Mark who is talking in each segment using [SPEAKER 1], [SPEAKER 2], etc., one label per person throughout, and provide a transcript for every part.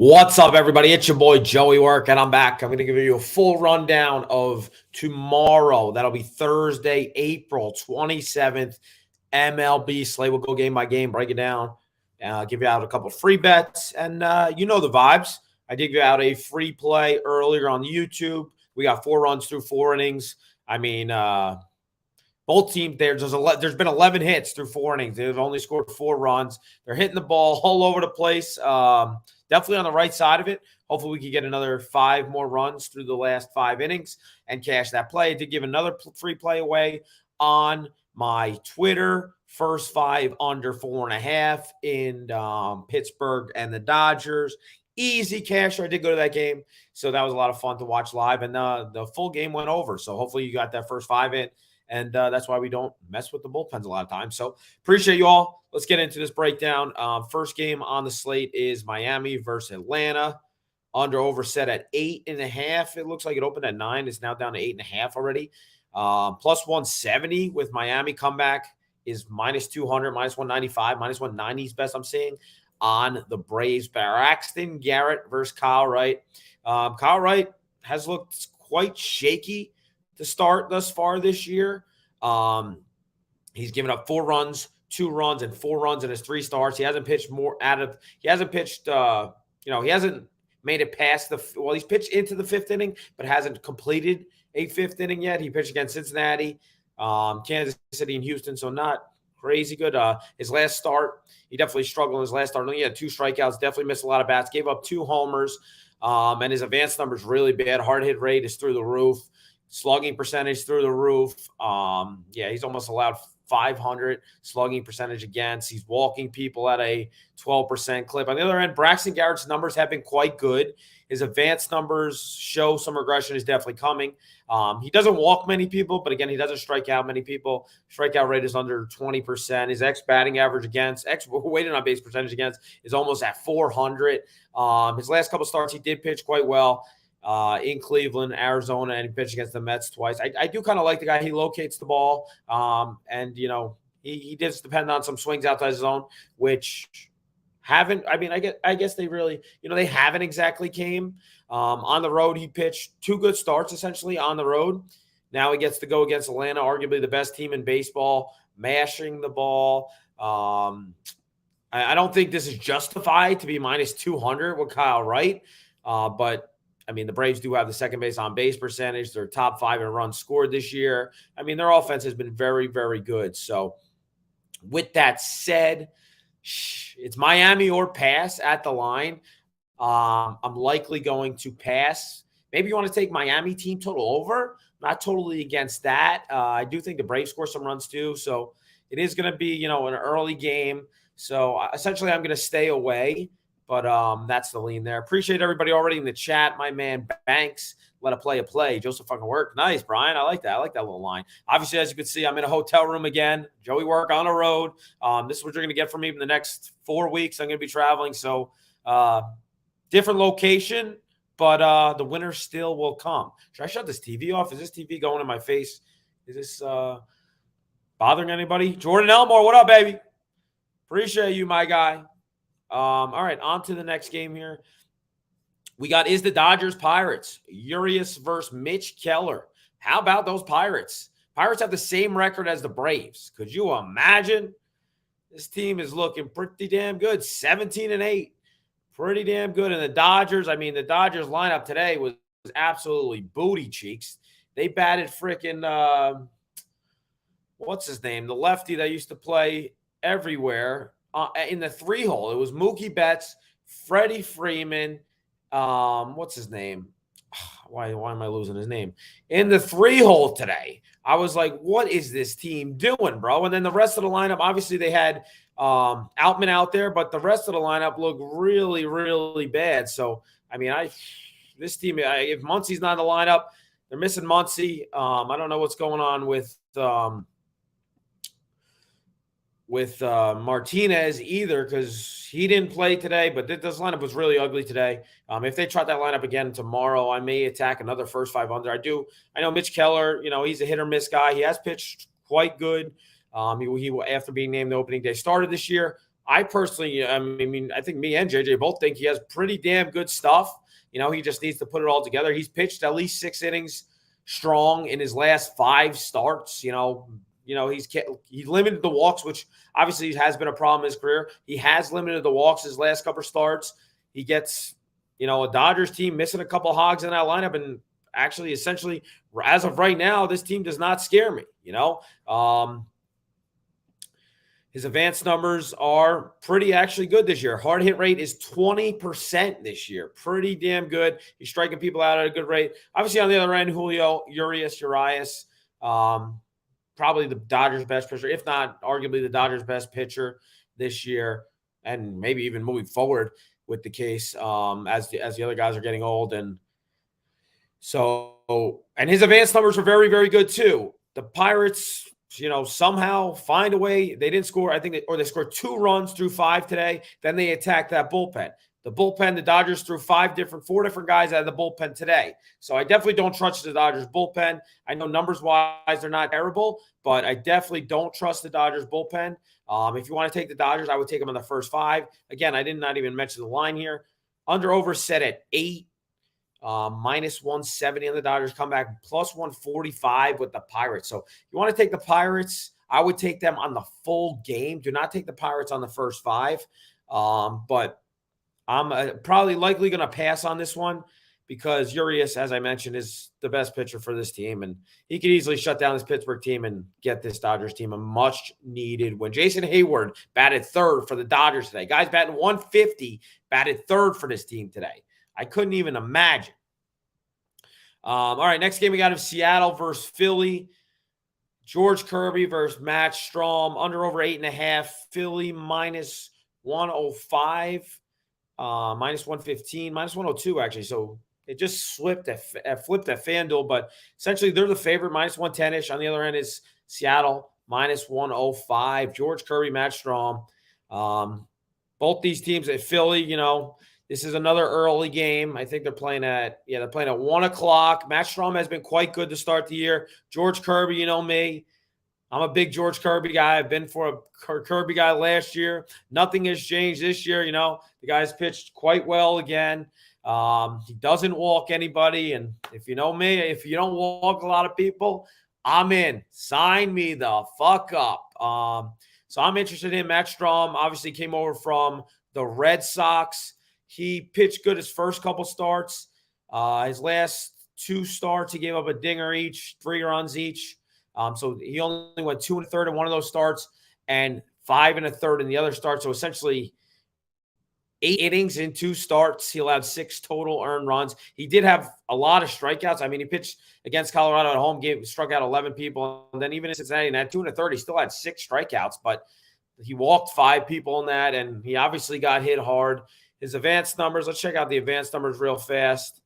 [SPEAKER 1] What's up, everybody? It's your boy, Joeywerk, and I'm back. I'm going to give you a full rundown of tomorrow. That'll be Thursday, April 27th. MLB slate. We'll go game by game, break it down, give you out a couple of free bets, and you know the vibes. I did give out a free play earlier on YouTube. We got 4 runs through 4 innings. I mean, both teams there's been 11 hits through 4 innings. They've only scored 4 runs. They're hitting the ball all over the place. Definitely on the right side of it. Hopefully we can get another 5 more runs through the last 5 innings and cash that play. I did give another free play away on my Twitter. First 5 under 4.5 in Pittsburgh and the Dodgers. Easy cash. I did go to that game, so that was a lot of fun to watch live. And the full game went over, so hopefully you got that first 5 in. And that's why we don't mess with the bullpens a lot of times. So appreciate you all. Let's get into this breakdown. First game on the slate is Miami versus Atlanta. Under over set at 8.5. It looks like it opened at 9. It's now down to 8.5 already. Plus 170 with Miami comeback is minus 200, minus 195, minus 190 is best I'm seeing on the Braves. Braxton Garrett versus Kyle Wright. Kyle Wright has looked quite shaky to start thus far this year. He's given up 4 runs, 2 runs, and 4 runs in his 3 starts. He hasn't pitched he hasn't made it past he's pitched into the 5th inning, but hasn't completed a 5th inning yet. He pitched against Cincinnati, Kansas City, and Houston, so not crazy good. His last start, he definitely struggled in his last start. He had 2 strikeouts, definitely missed a lot of bats, gave up 2 homers, and his advanced numbers really bad. Hard hit rate is through the roof. Slugging percentage through the roof. He's almost allowed 500 slugging percentage against. He's walking people at a 12% clip. On the other end, Braxton Garrett's numbers have been quite good. His advanced numbers show some regression is definitely coming. He doesn't walk many people, but again, he doesn't strike out many people. Strikeout rate is under 20%. His batting average against, weighted on base percentage against, is almost at 400. His last couple starts, he did pitch quite well. In Cleveland, Arizona, and he pitched against the Mets twice. I do kind of like the guy. He locates the ball, and he does depend on some swings outside his zone, which haven't. I mean, I guess they really, they haven't exactly came. On the road, he pitched 2 good starts essentially on the road. Now he gets to go against Atlanta, arguably the best team in baseball, mashing the ball. I don't think this is justified to be minus 200 with Kyle Wright, but I mean, the Braves do have the second base on base percentage. They're top 5 in runs scored this year. I mean, their offense has been very, very good. So with that said, it's Miami or pass at the line. I'm likely going to pass. Maybe you want to take Miami team total over. Not totally against that. I do think the Braves score some runs too. So it is going to be, an early game. So essentially I'm going to stay away. But that's the lean there. Appreciate everybody already in the chat. My man Banks, let a play. Joseph fucking work. Nice, Brian. I like that. I like that little line. Obviously, as you can see, I'm in a hotel room again. Joeywerk on the road. This is what you're going to get from me in the next 4 weeks. I'm going to be traveling. So different location, but the winner still will come. Should I shut this TV off? Is this TV going in my face? Is this bothering anybody? Jordan Elmore, what up, baby? Appreciate you, my guy. All right, on to the next game here. We got is the Dodgers Pirates. Urias versus Mitch Keller. How about those Pirates? Pirates have the same record as the Braves. Could you imagine? This team is looking pretty damn good. 17-8. Pretty damn good. And the Dodgers, the Dodgers lineup today was absolutely booty cheeks. They batted freaking, what's his name? The lefty that used to play everywhere. In the 3-hole, it was Mookie Betts, Freddie Freeman. What's his name? Why am I losing his name? In the 3-hole today, I was like, what is this team doing, bro? And then the rest of the lineup, obviously they had Outman out there, but the rest of the lineup looked really, really bad. So, this team, if Muncie's not in the lineup, they're missing Muncie. I don't know what's going on with Martinez either, because he didn't play today, but this lineup was really ugly today. If they try that lineup again tomorrow, I may attack another first 5 under. I know Mitch Keller, he's a hit or miss guy. He has pitched quite good. He after being named the opening day starter this year. I personally, I mean, I think me and JJ both think he has pretty damn good stuff. He just needs to put it all together. He's pitched at least 6 innings strong in his last 5 starts. He limited the walks, which obviously has been a problem in his career. He has limited the walks his last couple starts. He gets, a Dodgers team missing a couple hogs in that lineup, and actually, essentially, as of right now, this team does not scare me. His advanced numbers are pretty actually good this year. Hard hit rate is 20% this year. Pretty damn good. He's striking people out at a good rate. Obviously, on the other end, Julio Urias, probably the Dodgers' best pitcher, if not arguably the Dodgers' best pitcher this year, and maybe even moving forward with the case as the other guys are getting old. And his advanced numbers are very, very good too. The Pirates, somehow find a way. They didn't score, they scored 2 runs through 5 today. Then they attacked that bullpen. The bullpen, the Dodgers threw 4 different guys out of the bullpen today. So I definitely don't trust the Dodgers bullpen. I know numbers-wise they're not terrible, but I definitely don't trust the Dodgers bullpen. If you want to take the Dodgers, I would take them in the first 5. Again, I did not even mention the line here. Under-over set at 8. Minus 170 on the Dodgers comeback, plus 145 with the Pirates. So you want to take the Pirates, I would take them on the full game. Do not take the Pirates on the first 5. But I'm probably likely going to pass on this one because Urias, as I mentioned, is the best pitcher for this team. And he could easily shut down this Pittsburgh team and get this Dodgers team a much-needed win. Jason Hayward batted 3rd for the Dodgers today. Guys batting 150, batted 3rd for this team today. I couldn't even imagine. All right, next game we got of Seattle versus Philly. George Kirby versus Matt Strahm. Under over 8.5. Philly minus 105. Minus 115. Minus 102, actually. So it just flipped at FanDuel. But essentially, they're the favorite. Minus 110-ish. On the other end is Seattle. Minus 105. George Kirby, Matt Strahm. Both these teams at Philly, this is another early game. I think they're playing at 1 o'clock. Matt Strahm has been quite good to start the year. George Kirby, you know me. I'm a big George Kirby guy. I've been for a Kirby guy last year. Nothing has changed this year. The guy's pitched quite well again. He doesn't walk anybody. And if you know me, if you don't walk a lot of people, I'm in. Sign me the fuck up. So I'm interested in Matt Strahm. Obviously came over from the Red Sox. He pitched good his first couple starts. His last 2 starts, he gave up a dinger each, 3 runs each. So he only went 2 1/3 in one of those starts and 5 1/3 in the other start. So essentially 8 innings in 2 starts. He allowed 6 total earned runs. He did have a lot of strikeouts. I mean, he pitched against Colorado at home, struck out 11 people. And then even in Cincinnati, in that 2 1/3, he still had 6 strikeouts. But he walked 5 people in that, and he obviously got hit hard. His advanced numbers, let's check out the advanced numbers real fast.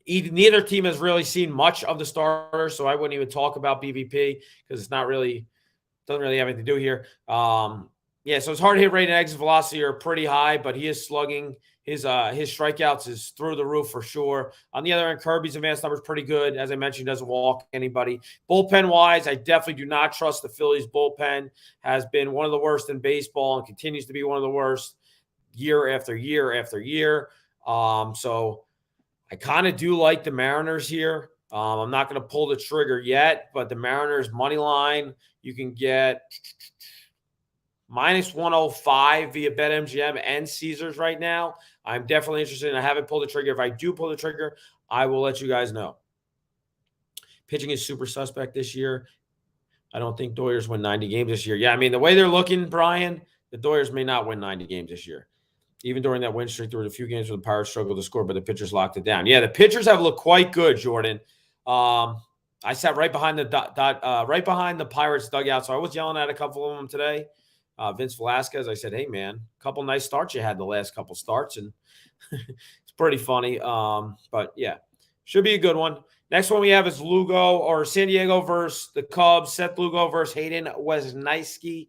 [SPEAKER 1] Neither team has really seen much of the starter, so I wouldn't even talk about BVP because it's doesn't really have anything to do here. So his hard hit rate and exit velocity are pretty high, but he is slugging. His strikeouts is through the roof for sure. On the other end, Kirby's advanced numbers pretty good. As I mentioned, doesn't walk anybody. Bullpen-wise, I definitely do not trust the Phillies bullpen. Has been one of the worst in baseball and continues to be one of the worst year after year after year. So I kind of do like the Mariners here. I'm not going to pull the trigger yet, but the Mariners money line, you can get minus 105 via BetMGM and Caesars right now. I'm definitely interested, and I haven't pulled the trigger. If I do pull the trigger, I will let you guys know. Pitching is super suspect this year. I don't think Doyers win 90 games this year. Yeah, I mean, the way they're looking, Brian, the Doyers may not win 90 games this year. Even during that win streak, there were a few games where the Pirates struggled to score, but the pitchers locked it down. Yeah, the pitchers have looked quite good, Jordan. I sat right behind the Pirates dugout, so I was yelling at a couple of them today. Vince Velasquez, I said, hey, man, a couple nice starts you had the last couple starts, and it's pretty funny. But, yeah, should be a good one. Next one we have is San Diego versus the Cubs. Seth Lugo versus Hayden Wesneski.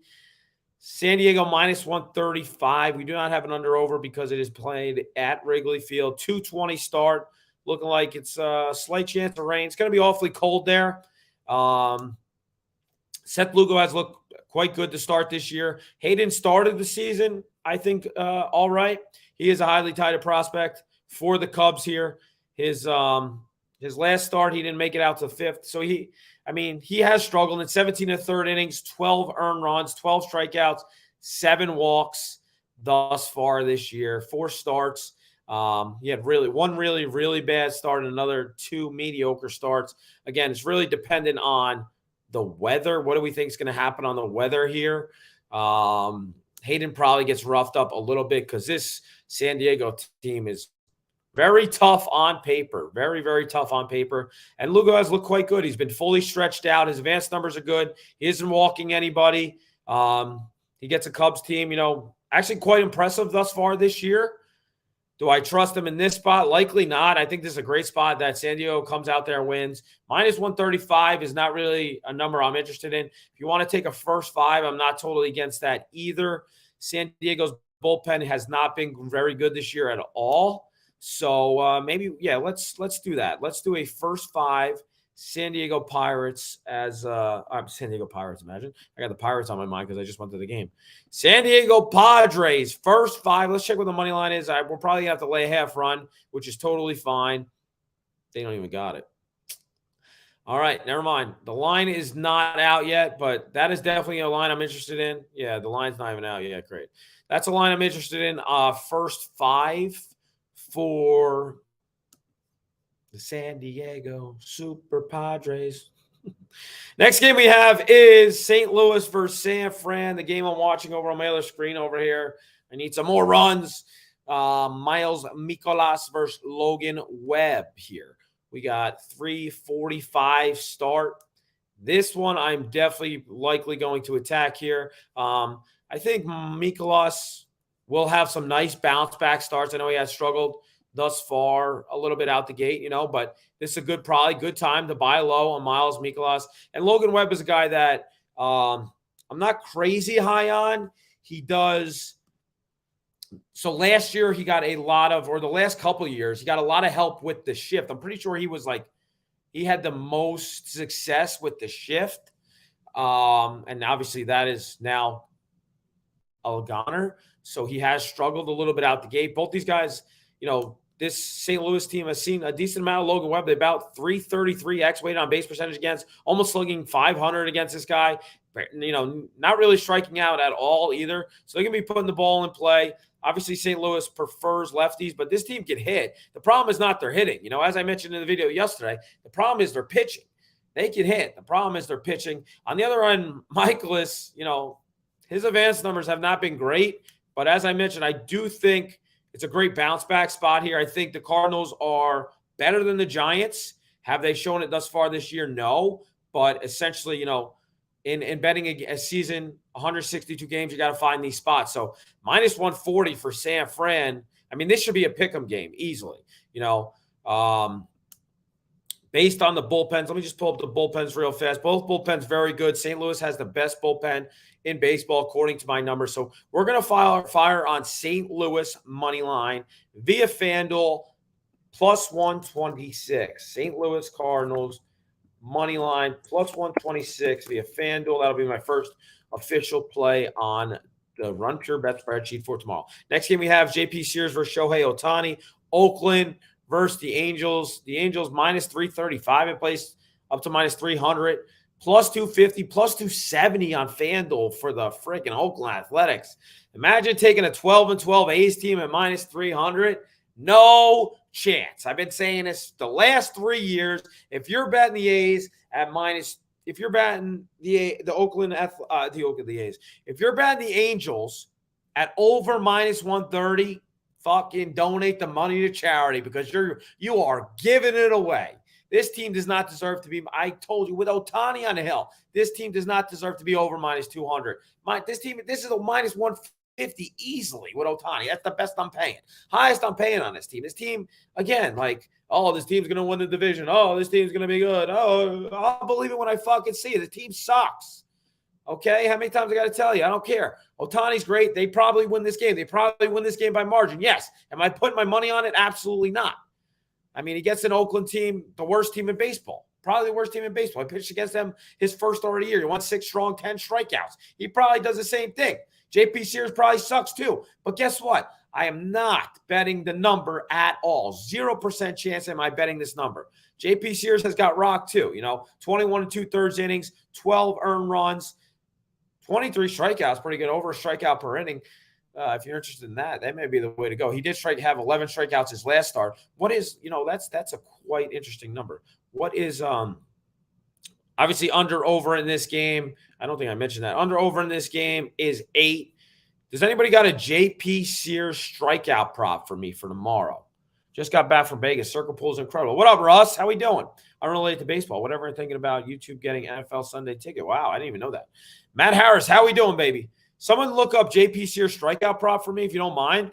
[SPEAKER 1] San Diego minus 135. We do not have an under-over because it is played at Wrigley Field. 2:20 start. Looking like it's a slight chance of rain. It's going to be awfully cold there. Seth Lugo has looked quite good to start this year. Hayden started the season, I think, all right. He is a highly touted prospect for the Cubs here. His last start, he didn't make it out to fifth. So he has struggled in 17 and a third innings, 12 earned runs, 12 strikeouts, 7 walks thus far this year, 4 starts. He had one really bad start and another 2 mediocre starts. Again, it's really dependent on the weather. What do we think is going to happen on the weather here? Hayden probably gets roughed up a little bit because this San Diego team is very tough on paper. Very, very tough on paper. And Lugo has looked quite good. He's been fully stretched out. His advanced numbers are good. He isn't walking anybody. He gets a Cubs team, actually quite impressive thus far this year. Do I trust him in this spot? Likely not. I think this is a great spot that San Diego comes out there and wins. Minus 135 is not really a number I'm interested in. If you want to take a first 5, I'm not totally against that either. San Diego's bullpen has not been very good this year at all. So maybe, let's do that. Let's do a first 5 San Diego Pirates as San Diego Pirates, imagine. I got the Pirates on my mind because I just went to the game. San Diego Padres, first 5. Let's check what the money line is. We're probably going to have to lay a half run, which is totally fine. They don't even got it. All right, never mind. The line is not out yet, but that is definitely a line I'm interested in. Yeah, the line's not even out yet. Great. That's a line I'm interested in. First 5 for the San Diego Super Padres. Next game we have is St. Louis versus San Fran, the game I'm watching over on my other screen over here. I need some more runs. Miles Mikolas versus Logan Webb here. We got 3:45 start. This one I'm definitely likely going to attack here. I think Mikolas will have some nice bounce back starts. I know he has struggled thus far a little bit out the gate, but this is probably good time to buy low on Miles Mikolas. And Logan Webb is a guy that I'm not crazy high on. He does. So last year he got the last couple of years, he got a lot of help with the shift. I'm pretty sure he had the most success with the shift. And obviously that is now a goner. So he has struggled a little bit out the gate. Both these guys, this St. Louis team has seen a decent amount of Logan Webb. They're about 333 weighted on base percentage against, almost slugging 500 against this guy. Not really striking out at all either. So they're going to be putting the ball in play. Obviously, St. Louis prefers lefties, but this team can hit. The problem is not their hitting. As I mentioned in the video yesterday, the problem is their pitching. They can hit. The problem is their pitching. On the other end, Mikolas, his advanced numbers have not been great. But as I mentioned, I do think it's a great bounce back spot here. I think the Cardinals are better than the Giants. Have they shown it thus far this year? No. But essentially, in betting a season, 162 games, you got to find these spots. So minus 140 for San Fran. This should be a pick'em game easily. Based on the bullpens, let me just pull up the bullpens real fast. Both bullpens very good. St. Louis has the best bullpen in baseball, according to my numbers. So we're going to fire on St. Louis money line via FanDuel plus 126. St. Louis Cardinals money line plus 126 via FanDuel. That'll be my first official play on the Run Pure Bet spreadsheet for tomorrow. Next game we have JP Sears versus Shohei Ohtani. Oakland versus the Angels. The Angels minus 335 in place up to minus 300. Plus 250, plus 270 on FanDuel for the freaking Oakland Athletics. Imagine taking a 12-12 A's team at minus 300. No chance. I've been saying this the last 3 years. If you're betting the A's at minus, if you're betting the A's, if you're betting the Angels at over minus 130, fucking donate the money to charity because you are giving it away. This team does not deserve to be, I told you, with Ohtani on the hill, this team does not deserve to be over minus 200. This is a minus 150 easily with Ohtani. That's the best I'm paying. Highest I'm paying on this team. This team, again, this team's going to win the division. Oh, this team's going to be good. Oh, I'll believe it when I fucking see it. The team sucks. Okay? How many times I got to tell you? I don't care. Ohtani's great. They probably win this game. They probably win this game by margin. Yes. Am I putting my money on it? Absolutely not. He gets an Oakland team, the worst team in baseball. probably the worst team in baseball. He pitched against them his first start of the year. He won 6 strong, 10 strikeouts. He probably does the same thing. JP Sears probably sucks too. But guess what? I am not betting the number at all. 0% chance am I betting this number. JP Sears has got rocked too. 21 and 2/3 innings, 12 earned runs, 23 strikeouts, pretty good, over a strikeout per inning. If you're interested in that, that may be the way to go. He did have 11 strikeouts his last start. What is, that's a quite interesting number. What is, obviously under over in this game? I don't think I mentioned that. Under over in this game is 8. Does anybody got a JP Sears strikeout prop for me for tomorrow? Just got back from Vegas. Circle Pool's incredible. What up, Russ? How we doing? I don't relate to baseball. Whatever I'm thinking about YouTube getting NFL Sunday ticket. Wow, I didn't even know that. Matt Harris, how we doing, baby? Someone look up JP Sears strikeout prop for me if you don't mind.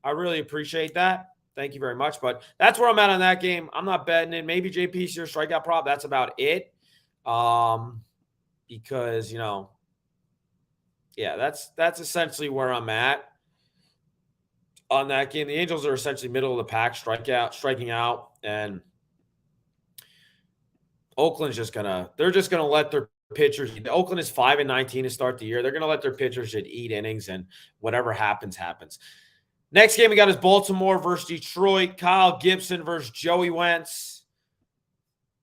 [SPEAKER 1] I really appreciate that. Thank you very much. But that's where I'm at on that game. I'm not betting it. Maybe JP Sears strikeout prop. That's about it. Because, yeah, that's essentially where I'm at on that game. The Angels are essentially middle of the pack, striking out, and Oakland's they're just gonna let their pitchers. Oakland is 5-19 to start the year. They're gonna let their pitchers just eat innings, and whatever happens, happens. Next game we got is Baltimore versus Detroit. Kyle Gibson versus Joey Wentz.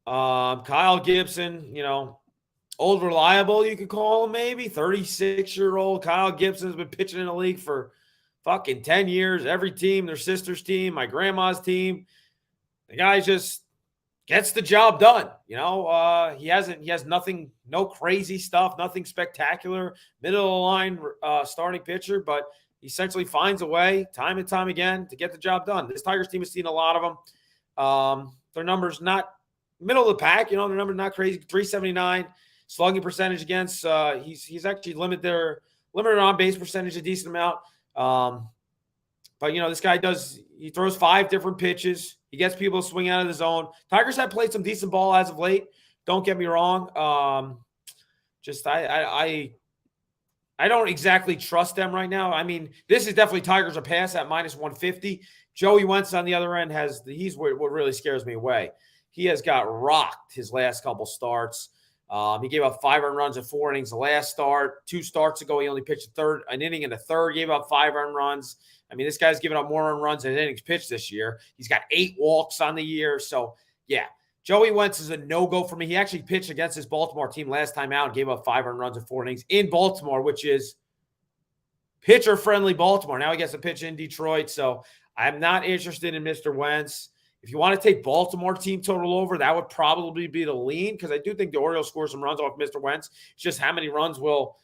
[SPEAKER 1] Kyle Gibson, old reliable, you could call him maybe. 36-year-old Kyle Gibson has been pitching in the league for fucking 10 years. Every team, their sister's team, my grandma's team. The guy just gets the job done. He has nothing, no crazy stuff, nothing spectacular. Middle of the line starting pitcher, but he essentially finds a way time and time again to get the job done. This Tigers team has seen a lot of them. Their numbers not middle of the pack, their numbers not crazy. 379 slugging percentage against. He's actually limited on base percentage a decent amount. But this guy he throws 5 different pitches. He gets people to swing out of the zone. Tigers have played some decent ball as of late. Don't get me wrong. I don't exactly trust them right now. I mean, this is definitely Tigers a pass at -150. Joey Wentz on the other end he's what really scares me away. He has got rocked his last couple starts. He gave up 5 earned runs in 4 innings the last start. 2 starts ago, he only pitched an inning in the third, gave up 5 earned runs. I mean, this guy's given up more earned runs than innings pitched this year. He's got 8 walks on the year. So, yeah, Joey Wentz is a no-go for me. He actually pitched against his Baltimore team last time out and gave up 5 earned runs in 4 innings in Baltimore, which is pitcher-friendly Baltimore. Now he gets to pitch in Detroit. So, I'm not interested in Mr. Wentz. If you want to take Baltimore team total over, that would probably be the lean, because I do think the Orioles score some runs off Mr. Wentz. It's just how many runs will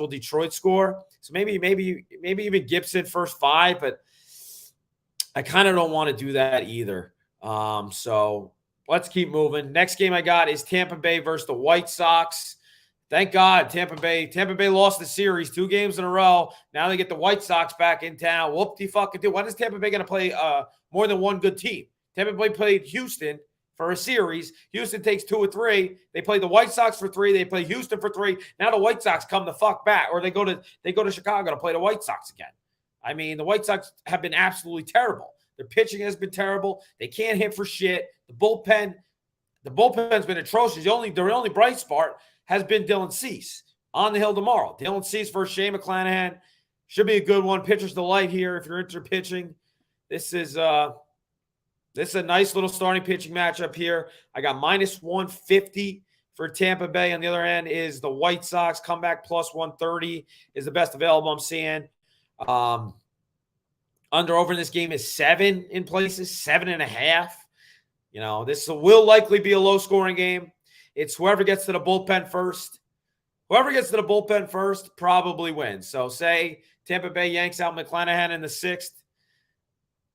[SPEAKER 1] Detroit score? So maybe even Gibson first 5, but I kind of don't want to do that either. So let's keep moving. Next game I got is Tampa Bay versus the White Sox. Thank God Tampa Bay lost the series 2 games in a row. Now they get the White Sox back in town. Whoop-de-fucking-do. When is Tampa Bay going to play more than one good team? Tampa Bay played Houston for a series. Houston takes 2 or 3. They play the White Sox for 3. They play Houston for 3. Now the White Sox come the fuck back, or they go to Chicago to play the White Sox again. I mean, the White Sox have been absolutely terrible. Their pitching has been terrible. They can't hit for shit. The bullpen's been atrocious. Their only bright spot has been Dylan Cease on the hill tomorrow. Dylan Cease versus Shane McClanahan. Should be a good one. Pitcher's delight here if you're into pitching. This is a nice little starting pitching matchup here. I got -150 for Tampa Bay. On the other end is the White Sox. Comeback +130 is the best available I'm seeing. Under over in this game is 7 in places, 7.5. This will likely be a low-scoring game. It's whoever gets to the bullpen first. Whoever gets to the bullpen first probably wins. So say Tampa Bay yanks out McClanahan in the 6th.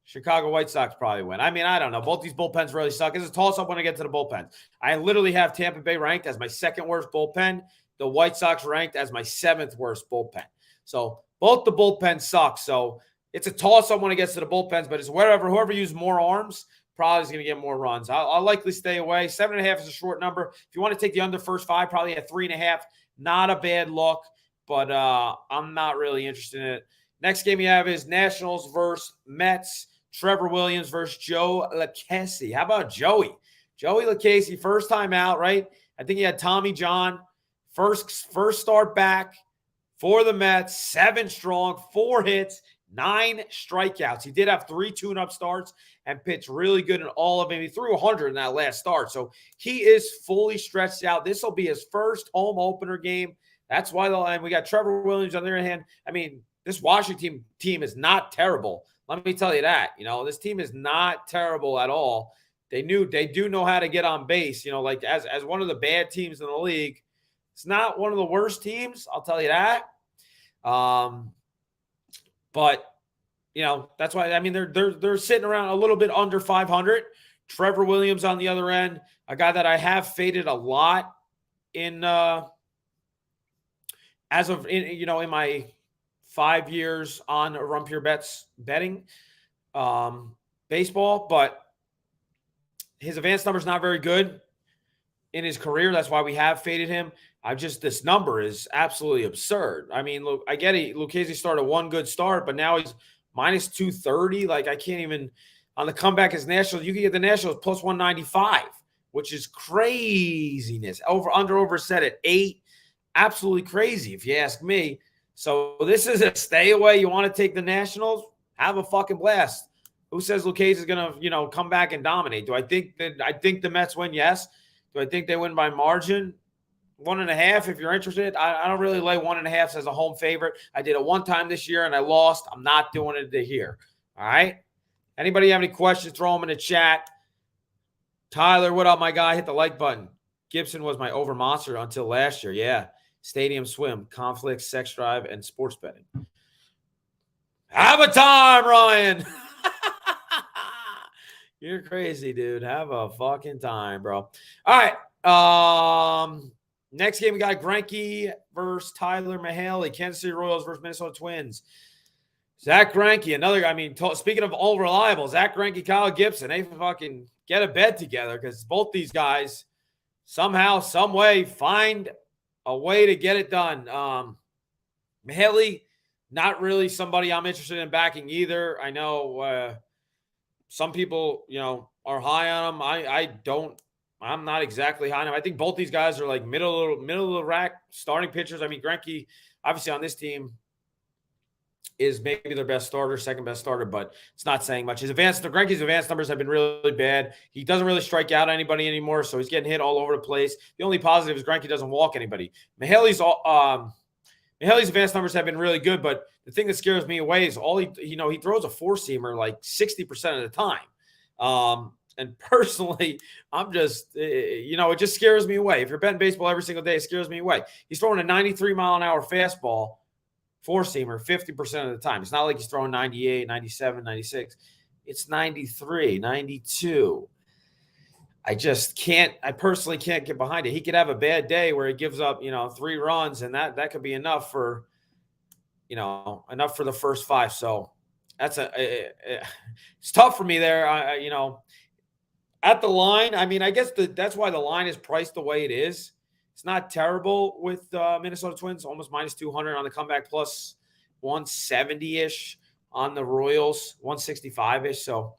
[SPEAKER 1] Chicago White Sox probably win. I mean, I don't know. Both these bullpens really suck. It's a toss-up when I get to the bullpen. I literally have Tampa Bay ranked as my 2nd worst bullpen. The White Sox ranked as my 7th worst bullpen. So both the bullpens suck. So it's a toss-up when it gets to the bullpens, but it's whoever uses more arms probably is going to get more runs. I'll likely stay away. 7.5 is a short number. If you want to take the under first 5, probably at 3.5. Not a bad look, but I'm not really interested in it. Next game you have is Nationals versus Mets. Trevor Williams versus Joe LaCassie. How about Joey? Joey Lucchesi, first time out, right? I think he had Tommy John, first start back for the Mets, 7 strong, 4 hits, 9 strikeouts. He did have 3 tune-up starts and pitched really good in all of them. He threw 100 in that last start, so he is fully stretched out. This will be his first home opener game. That's why and we got Trevor Williams on the other hand. I mean, this Washington team is not terrible. Let me tell you that. This team is not terrible at all. They do know how to get on base. Like as one of the bad teams in the league, it's not one of the worst teams. I'll tell you that. But that's why. I mean, they're sitting around a little bit under 500. Trevor Williams on the other end, a guy that I have faded a lot in in my 5 years on Run Pure Bets betting baseball, but his advanced number is not very good in his career. That's why we have faded him. This number is absolutely absurd. I mean, look, I get it. Lucchesi started 1 good start, but now he's minus 230. Like, I can't even on the comeback as Nationals. You can get the Nationals plus 195, which is craziness. Over set at 8. Absolutely crazy, if you ask me. So this is a stay away. You want to take the Nationals? Have a fucking blast. Who says Lucchesi is going to, come back and dominate? I think the Mets win? Yes. Do I think they win by margin? 1.5 if you're interested. I don't really lay 1.5 as a home favorite. I did it one time this year and I lost. I'm not doing it here. All right? Anybody have any questions, throw them in the chat. Tyler, what up, my guy? Hit the like button. Gibson was my over monster until last year. Yeah. Stadium swim, conflict, sex drive, and sports betting. Have a time, Ryan. You're crazy, dude. Have a fucking time, bro. All right. Next game, we got Greinke versus Tyler Mahaley. Kansas City Royals versus Minnesota Twins. Zach Greinke, another guy. I mean, speaking of all reliable, Zach Greinke, Kyle Gibson, they fucking get a bed together because both these guys somehow, some way, find a way to get it done. Mahaley, not really somebody I'm interested in backing either. I know some people, are high on him. I don't. I'm not exactly high on him. I think both these guys are like middle of the rack starting pitchers. I mean, Greinke, obviously on this team, is maybe their best starter, second best starter, but it's not saying much. Greinke's advanced numbers have been really bad. He doesn't really strike out anybody anymore, so he's getting hit all over the place. The only positive is Greinke doesn't walk anybody. Mahaley's advanced numbers have been really good, but the thing that scares me away is he throws a 4-seamer like 60% of the time. And personally, I'm just, it just scares me away. If you're betting baseball every single day, it scares me away. He's throwing a 93-mile-an-hour fastball, 4-seamer, 50% of the time. It's not like he's throwing 98, 97, 96. It's 93, 92. I personally can't get behind it. He could have a bad day where he gives up, 3 runs, and that could be enough for the first 5. So that's it's tough for me there. At the line, I mean, I guess that's why the line is priced the way it is. It's not terrible with Minnesota Twins, almost minus 200 on the comeback, plus 170-ish on the Royals, 165-ish. So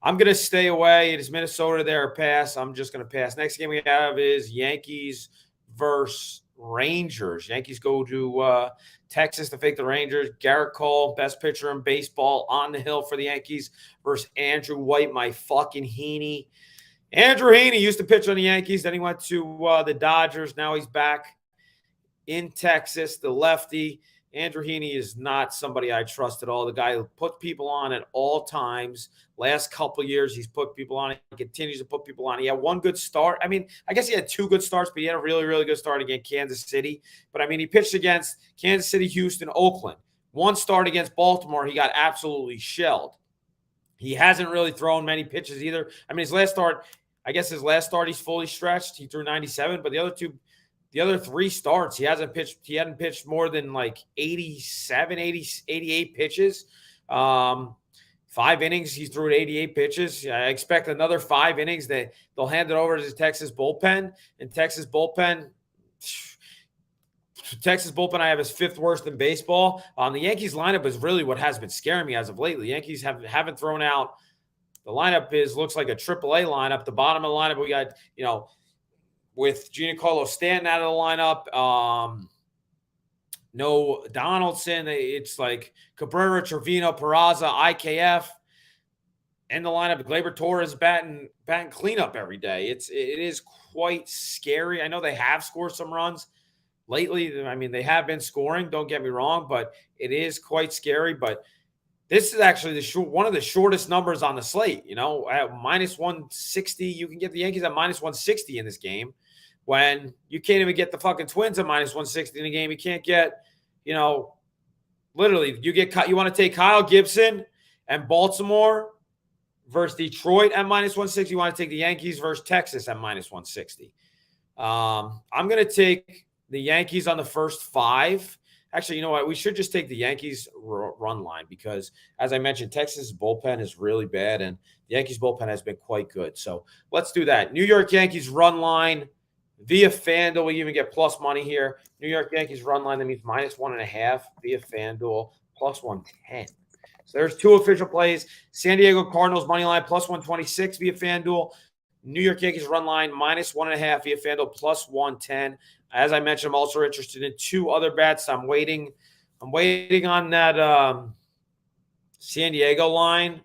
[SPEAKER 1] I'm going to stay away. It is Minnesota there, pass. I'm just going to pass. Next game we have is Yankees versus Rangers. Yankees go to Texas to fake the Rangers. Garrett Cole, best pitcher in baseball, on the hill for the Yankees versus Andrew White, my fucking Heaney. Andrew Heaney used to pitch on the Yankees. Then he went to the Dodgers. Now he's back in Texas, the lefty. Andrew Heaney is not somebody I trust at all. The guy who put people on at all times. Last couple of years, he's put people on. He continues to put people on. He had 1 good start. I mean, I guess he had 2 good starts, but he had a really, really good start against Kansas City. But, I mean, he pitched against Kansas City, Houston, Oakland. 1 start against Baltimore, he got absolutely shelled. He hasn't really thrown many pitches either. I mean, his last start, he's fully stretched. He threw 97, but the other 3 starts, he hadn't pitched more than like 87, 88 pitches. 5 innings, he's threw 88 pitches. I expect another 5 innings that they'll hand it over to the Texas bullpen. And Texas bullpen, I have as 5th worst in baseball. The Yankees lineup is really what has been scaring me as of lately. The Yankees haven't thrown out The lineup looks like a AAA lineup. The bottom of the lineup, we got, with Giancarlo Stanton out of the lineup. No Donaldson. It's like Cabrera, Trevino, Peraza, IKF. In the lineup, Gleyber Torres batting cleanup every day. It is quite scary. I know they have scored some runs lately. I mean, they have been scoring, don't get me wrong, but it is quite scary. But this is actually one of the shortest numbers on the slate. At minus 160, you can get the Yankees at minus 160 in this game when you can't even get the fucking Twins at minus 160 in the game. You can't get, literally, you want to take Kyle Gibson and Baltimore versus Detroit at minus 160. You want to take the Yankees versus Texas at minus 160. I'm going to take the Yankees on the first 5. Actually, you know what? We should just take the Yankees run line because, as I mentioned, Texas' bullpen is really bad, and the Yankees' bullpen has been quite good. So let's do that. New York Yankees run line via FanDuel. We even get plus money here. New York Yankees run line, that means minus 1.5 via FanDuel, plus 110. So there's 2 official plays. San Diego Cardinals money line plus 126 via FanDuel. New York Yankees run line minus 1.5 via FanDuel plus 110. As I mentioned, I'm also interested in 2 other bets. I'm waiting on that San Diego line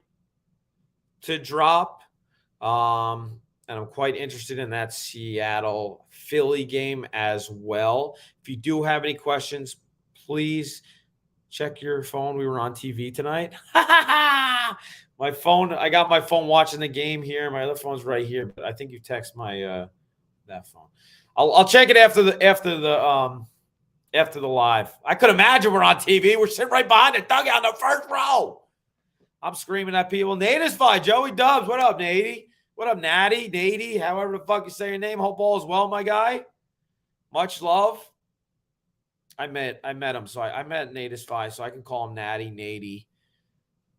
[SPEAKER 1] to drop. And I'm quite interested in that Seattle Philly game as well. If you do have any questions, please check your phone. We were on TV tonight. My phone, I got my phone watching the game here. My other phone's right here, but I think you text my that phone. I'll check it after the live. I could imagine we're on TV. We're sitting right behind the dugout in the first row. I'm screaming at people. Nate is fine. Joey Dubs, what up, Natey? What up, Natty? Natey, however the fuck you say your name. Hope all is well, my guy. Much love. I met him, so I met Nate is fine, so I can call him Natty, Natey,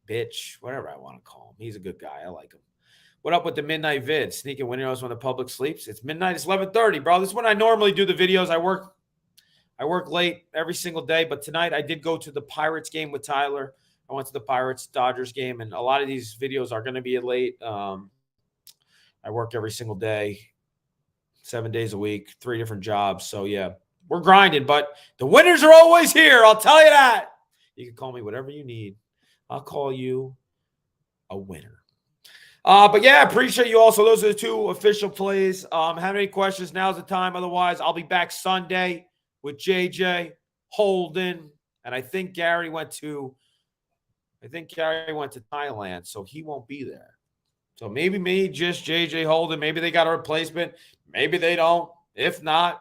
[SPEAKER 1] bitch, whatever I want to call him. He's a good guy. I like him. What up with the midnight vid? Sneaking windows when the public sleeps. It's midnight. It's 11:30, bro. This is when I normally do the videos. I work late every single day, but tonight I did go to the Pirates game with Tyler. I went to the Pirates-Dodgers game, and a lot of these videos are going to be late. I work every single day, 7 days a week, 3 different jobs. So, yeah, we're grinding, but the winners are always here. I'll tell you that. You can call me whatever you need. I'll call you a winner. But, yeah, I appreciate you all. So those are the 2 official plays. Have any questions? Now's the time. Otherwise, I'll be back Sunday with JJ, Holden, and I think Gary went to Thailand, so he won't be there. So maybe me, just JJ Holden. Maybe they got a replacement. Maybe they don't. If not,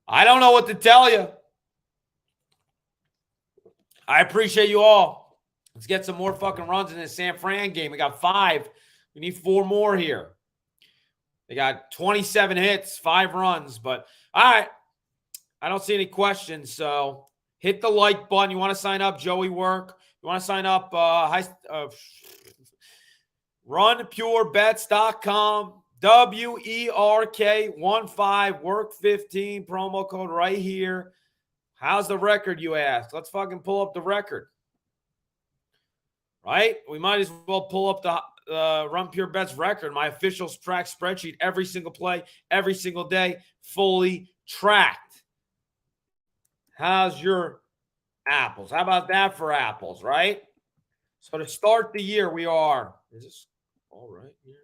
[SPEAKER 1] I don't know what to tell you. I appreciate you all. Let's get some more fucking runs in this San Fran game. We got 5. We need 4 more here. They got 27 hits, 5 runs. But, all right, I don't see any questions. So hit the like button. You want to sign up, Joeywerk. You want to sign up, runpurebets.com, WERK15, work 15, promo code right here. How's the record, you ask? Let's fucking pull up the record. Right? We might as well pull up the Run Pure Bets record, my official track spreadsheet, every single play, every single day, fully tracked. How's your apples? How about that for apples, right? So to start the year, we are, is this all right here?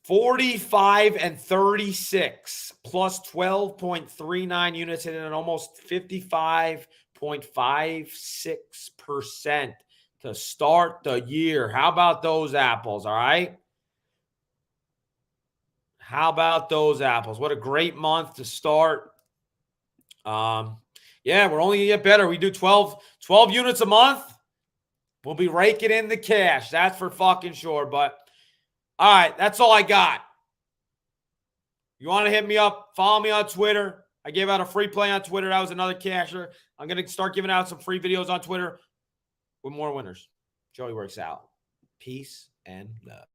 [SPEAKER 1] 45-36 plus 12.39 units hitting an almost 55.56% to start the year. How about those apples, all right? How about those apples? What a great month to start. Yeah, we're only going to get better. We do 12 units a month. We'll be raking in the cash. That's for fucking sure. But, all right, that's all I got. You want to hit me up, follow me on Twitter. I gave out a free play on Twitter. That was another casher. I'm going to start giving out some free videos on Twitter with more winners. Joeywerk's out. Peace and love.